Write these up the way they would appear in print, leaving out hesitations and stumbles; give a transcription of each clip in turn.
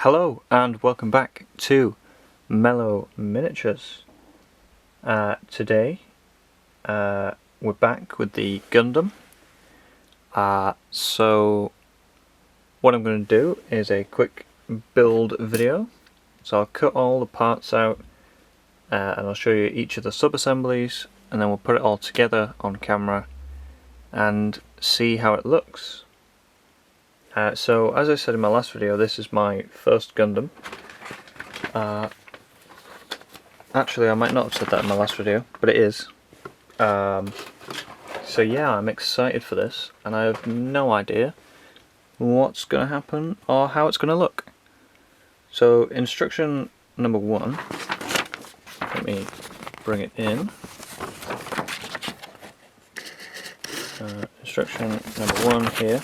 Hello and welcome back to Mellow Miniatures. Today we're back with the Gundam. So what I'm going to do is a quick build video. So I'll cut all the parts out and I'll show you each of the sub-assemblies, and then we'll put it all together on camera and see how it looks. So as I said in my last video, this is my first Gundam. Actually, I might not have said that in my last video, but it is. So yeah, I'm excited for this, and I have no idea what's going to happen or how it's going to look. So instruction number 1, let me bring it in. Instruction number 1 here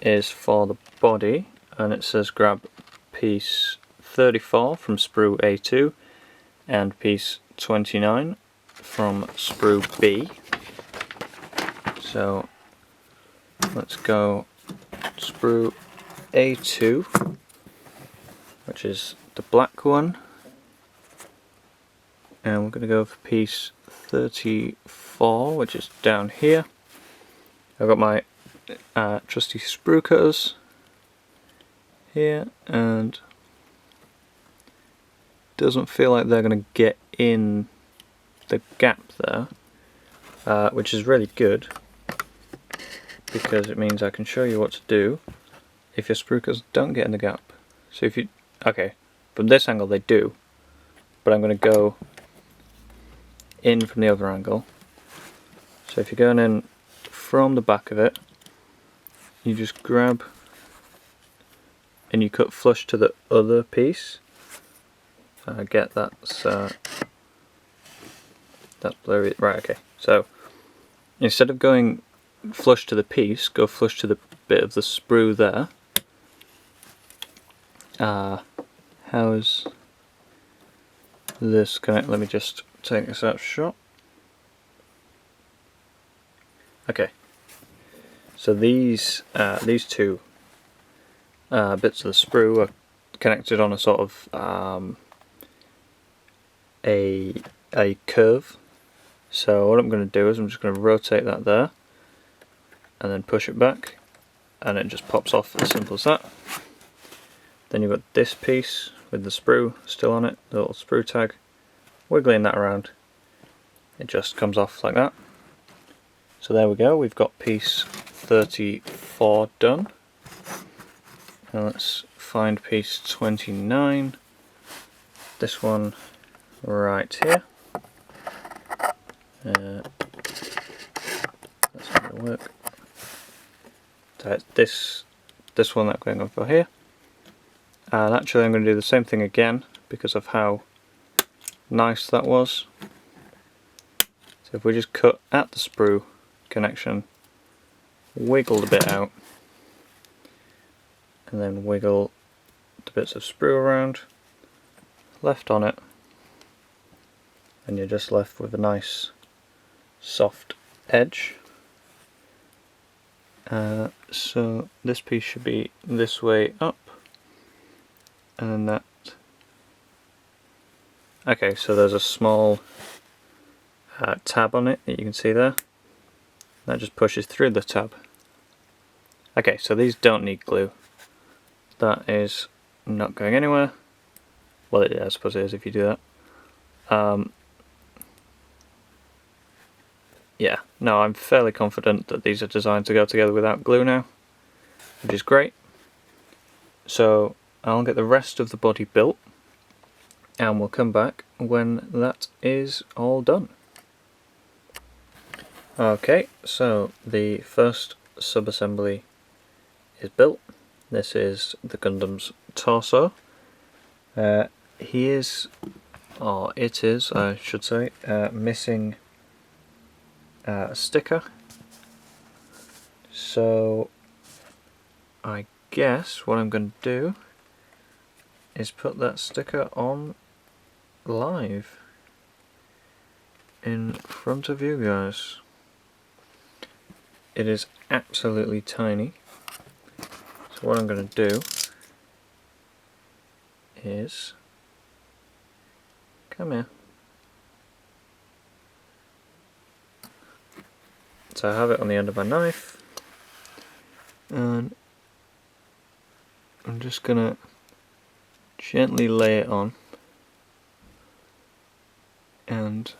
is for the body, and it says grab piece 34 from sprue A2 and piece 29 from sprue B. So let's go sprue A2, which is the black one, and we're going to go for piece 34, which is down here. I've got my trusty sprue cutters here, and doesn't feel like they're going to get in the gap there, which is really good because it means I can show you what to do if your sprue cutters don't get in the gap. So if you, okay, from this angle they do, but I'm going to go in from the other angle. So if you're going in from the back of it, you just grab and you cut flush to the other piece. I get that's blurry. Right, okay. So instead of going flush to the piece, go flush to the bit of the sprue there. How's this connect? Let me just take this out shot. Okay. So these two bits of the sprue are connected on a sort of a curve. So what I'm going to do is I'm just going to rotate that there and then push it back, and it just pops off as simple as that. Then you've got this piece with the sprue still on it, the little sprue tag, wiggling that around. It just comes off like that. So there we go, we've got piece 34 done. Now let's find piece 29, this one right here. That's not going to work. So it's this one that I'm going to go for here. And actually I'm going to do the same thing again because of how nice that was. So if we just cut at the sprue connection, wiggle the bit out, and then wiggle the bits of sprue around, left on it, and you're just left with a nice soft edge. So this piece should be this way up, and then that. Okay, so there's a small tab on it that you can see there. That just pushes through the tab. Okay, so these don't need glue. That is not going anywhere. Well, I suppose it is if you do that. Yeah, no, I'm fairly confident that these are designed to go together without glue now, which is great. So I'll get the rest of the body built, and we'll come back when that is all done. Okay, so the first sub-assembly is built. This is the Gundam's torso. He is, or it is, I should say, missing a sticker. So I guess what I'm going to do is put that sticker on live in front of you guys. It is absolutely tiny, So what I'm going to do is, come here. So I have it on the end of my knife, and I'm just going to gently lay it on and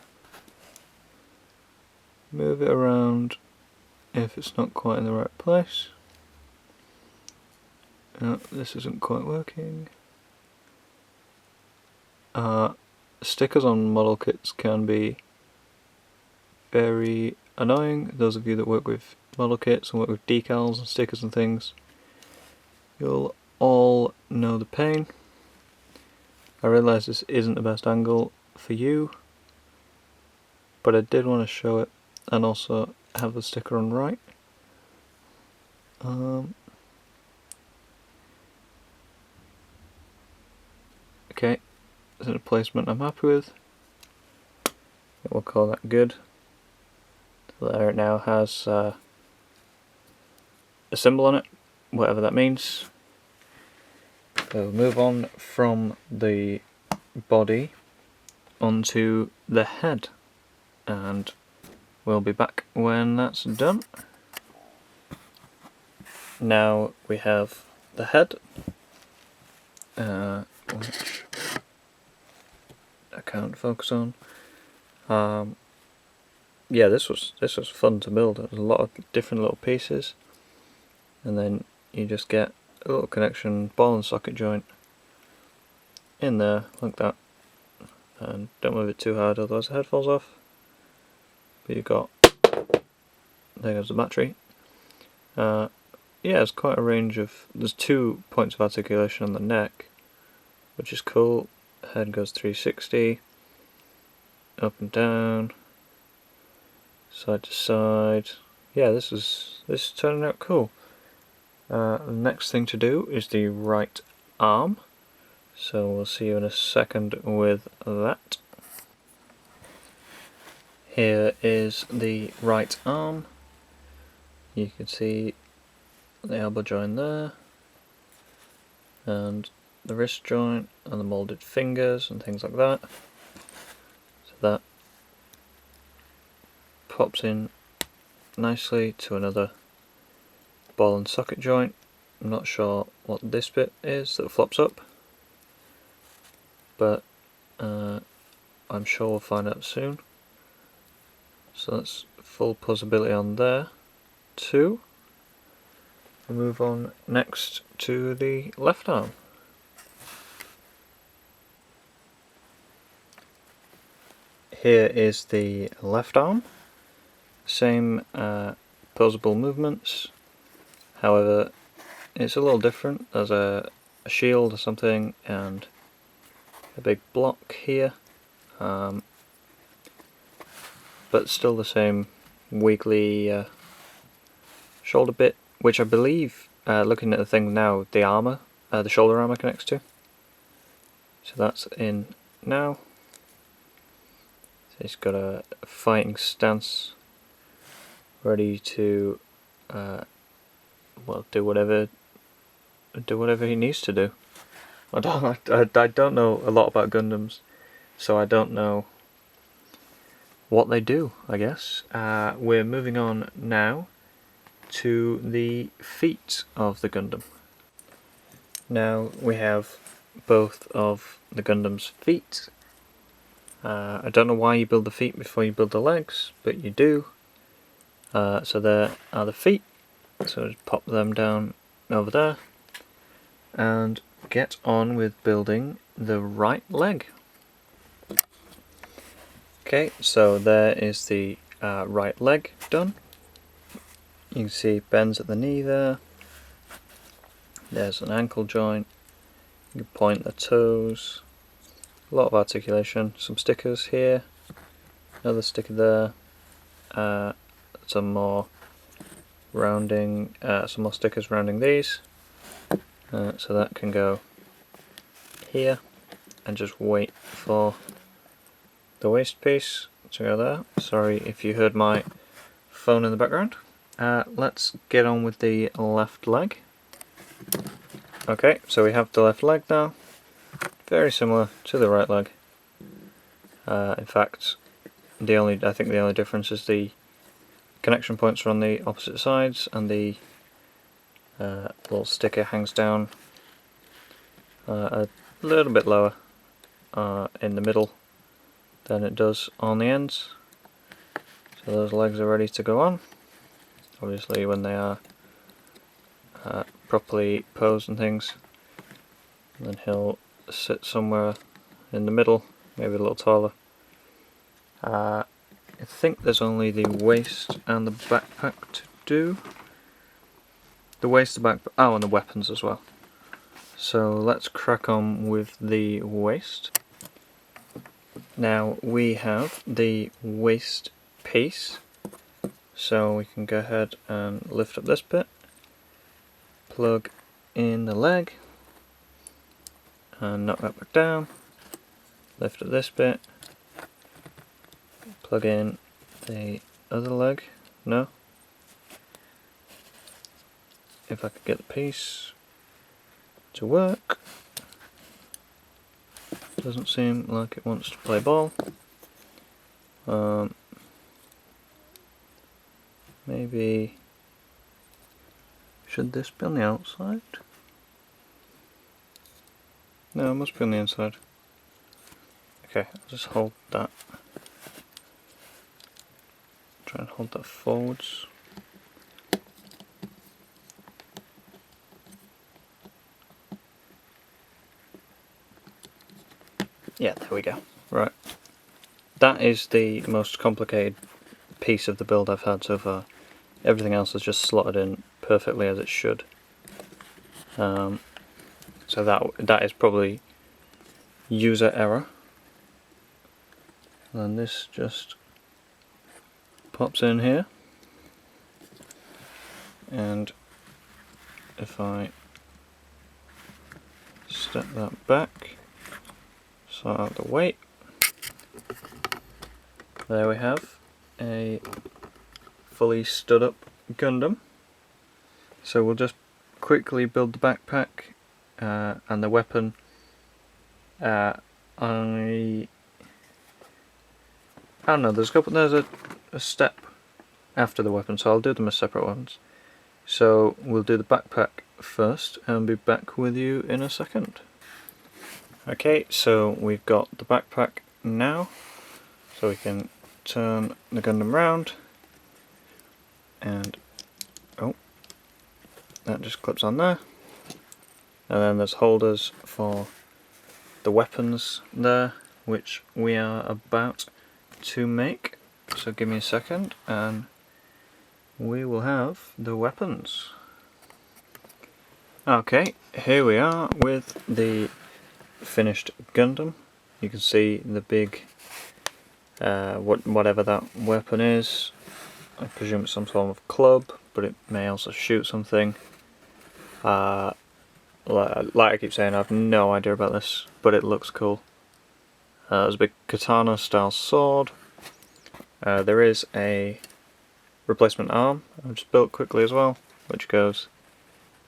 move it around if it's not quite in the right place. No, this isn't quite working. Stickers on model kits can be very annoying. Those of you that work with model kits and work with decals and stickers and things, you'll all know the pain. I realise this isn't the best angle for you, but I did want to show it and also have the sticker on right. Okay, this is a placement I'm happy with. We'll call that good. So there it now has a symbol on it, whatever that means. So we'll move on from the body onto the head, and we'll be back when that's done. Now we have the head, which I can't focus on. Yeah, this was fun to build. There's a lot of different little pieces, and then you just get a little connection ball and socket joint in there like that, and don't move it too hard otherwise the head falls off. But you've got, there goes the battery. Yeah, it's quite a range of, there's 2 points of articulation on the neck, which is cool. Head goes 360, up and down, side to side. Yeah, this is turning out cool. The next thing to do is the right arm, so we'll see you in a second with that. Here is the right arm. You can see the elbow joint there, and the wrist joint, and the moulded fingers and things like that. So that pops in nicely to another ball and socket joint. I'm not sure what this bit is that flops up, but I'm sure we'll find out soon. So that's full possibility on there too. We'll move on next to the left arm. Here is the left arm. Same posable movements, however it's a little different. There's a shield or something and a big block here, but still the same wiggly shoulder bit, which I believe, looking at the thing now, the armour, the shoulder armour connects to. So that's in now. So he's got a fighting stance, ready to well, do whatever he needs to do. I don't know a lot about Gundams, so I don't know what they do, I guess. We're moving on now to the feet of the Gundam. Now we have both of the Gundam's feet. I don't know why you build the feet before you build the legs, but you do. So there are the feet, so just pop them down over there and get on with building the right leg. Okay, so there is the right leg done. You can see bends at the knee there. There's an ankle joint. You can point the toes. A lot of articulation. Some stickers here. Another sticker there. Some more rounding. Some more stickers rounding these. So that can go here, and just wait for the waist piece to go there. Sorry if you heard my phone in the background. Let's get on with the left leg. Okay, so we have the left leg now, very similar to the right leg. In fact, I think the only difference is the connection points are on the opposite sides, and the little sticker hangs down a little bit lower in the middle than it does on the ends. So those legs are ready to go on, obviously when they are properly posed and things. And then he'll sit somewhere in the middle, maybe a little taller. I think there's only the waist and the backpack to do. The waist, the backpack, oh, and the weapons as well. So let's crack on with the waist. Now we have the waist piece, so we can go ahead and lift up this bit, plug in the leg, and knock that back down, lift up this bit, plug in the other leg. No? If I could get the piece to work. Doesn't seem like it wants to play ball. Maybe should this be on the outside? No, it must be on the inside. Okay, I'll just hold that. Try and hold that forwards. Yeah, there we go. Right. That is the most complicated piece of the build I've had so far. Everything else is just slotted in perfectly as it should. So that is probably user error. And then this just pops in here. And if I step that back, sort out the weight, there we have a fully stood up Gundam. So we'll just quickly build the backpack and the weapon. I don't know, there's a step after the weapon, so I'll do them as separate ones. So we'll do the backpack first and be back with you in a second. Okay, so we've got the backpack now, so we can turn the Gundam round, and oh, that just clips on there. And then there's holders for the weapons there, which we are about to make. So give me a second and we will have the weapons. Okay, here we are with the finished Gundam. You can see the big whatever that weapon is. I presume it's some form of club, but it may also shoot something. Like I keep saying, I have no idea about this, but it looks cool. There's a big katana style sword. There is a replacement arm I've just built quickly as well, which goes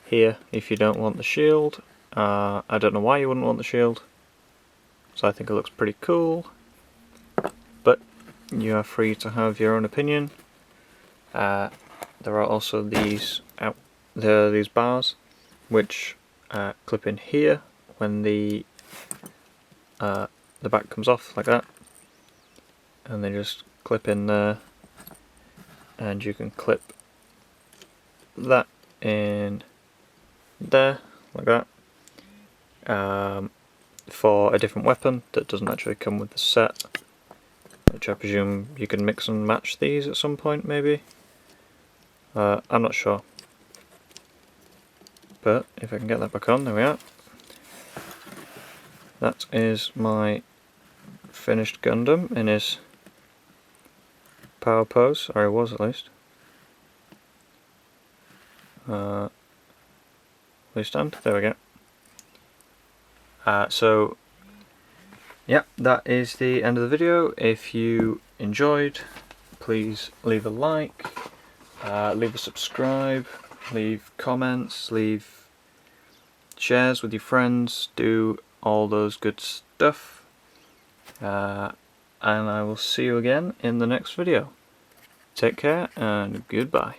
here if you don't want the shield. I don't know why you wouldn't want the shield, so I think it looks pretty cool, but you are free to have your own opinion. There are also these bars which clip in here when the back comes off like that, and they just clip in there, and you can clip that in there like that for a different weapon that doesn't actually come with the set, which I presume you can mix and match these at some point maybe. I'm not sure, but if I can get that back on, there we are. That is my finished Gundam in his power pose, or it was at least. Please stand, there we go. So yeah, that is the end of the video. If you enjoyed, please leave a like, leave a subscribe, leave comments, leave shares with your friends, do all those good stuff, and I will see you again in the next video. Take care and goodbye.